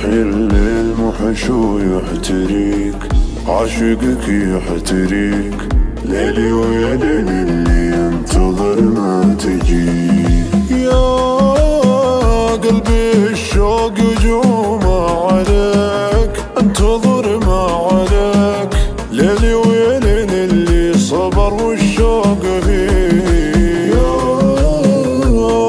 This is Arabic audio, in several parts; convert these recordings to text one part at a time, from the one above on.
الليل محش ويحتريك، عاشقك يحتريك، ليلي ويا ليل اللي ينتظر ما تجيك. يا قلبي الشوق يجوم عليك، انتظر ما عليك، ليلي ويا ليل اللي صبر والشوق فيك. يا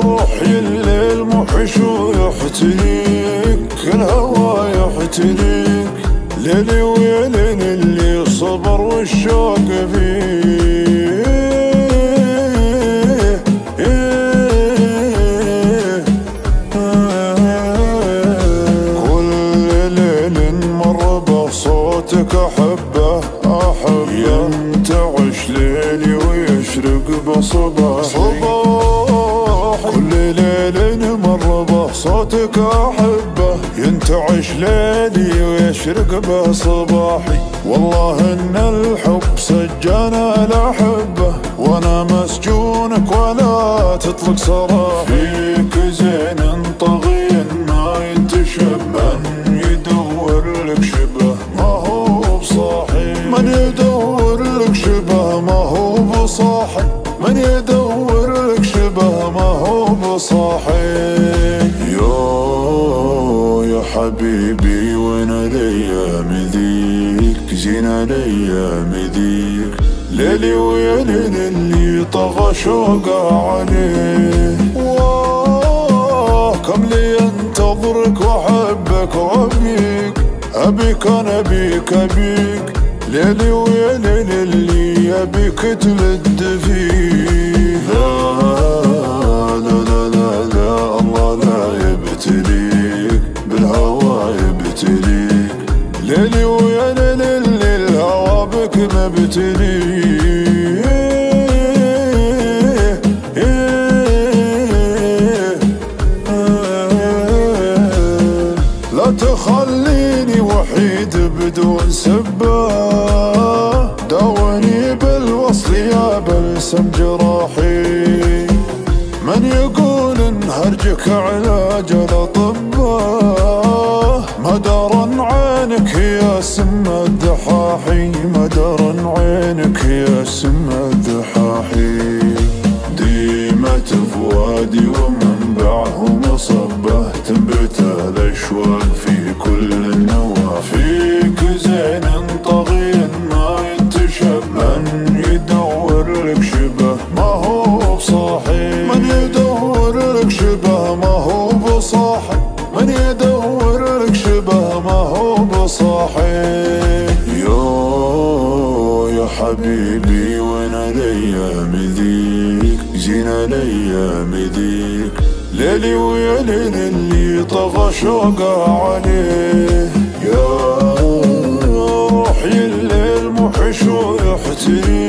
روحي الليل محش ويحتريك، الهوى يحتريك، ليلي ويا ليل اللي صبر والشوق فيه. كل ليل مر بصوتك أحبه أحبه، ينتعش ليلي ويشرق بصباحي. كل ليل مر بصوتك أحبه، ينتعش ليلي ويشرق بصباحي. والله ان الحب سجانا الأحبة، وانا مسجونك ولا تطلق سراحي. فيك زين طغي ما يتشبه، من يدور لك شبه ما هو بصاحي، من يدور لك شبه ما هو بصاحي، من يدور لك شبه ما هو بصاحي. يا حبيبي وين الايام ذيك، زين الايام ذيك، ليلي ويا ليل اللي طغى شوقه عليه. كم لي انتظرك واحبك وابيك، ابيك انا بيك ابيك، ليلي ويا ليل اللي يبيك تلد فيه. لا لا لا لا الله لا يبتليك، بالهوى يبتليك، ليلي ويا ليل اللي الهوى بك مبتليك. لا تخليني وحيد بدون سبة، داوني بالوصل يا بلسم جراحي. من يقول ان هرجك علاج الاطباء، مدار عينك يا سم الدحاحي، مدار عينك يا سم الدحاحي. ديمة فؤادي ومنبعه مصبه، تنبت الاشواق في كل النوى. فيك زين طغي ما يتشبه، من يدور لك شبه ما هو بصاحي، من يدور لك شبه ما هو بصاحي، من يدور لك شبه ما هو بصاحي. يا حبيبي وين الايام ذيك، زين الايام ذيك، ليلي ويا ليل اللي طغى شوقه عليه. يا روحي الليل محش ويحتريك،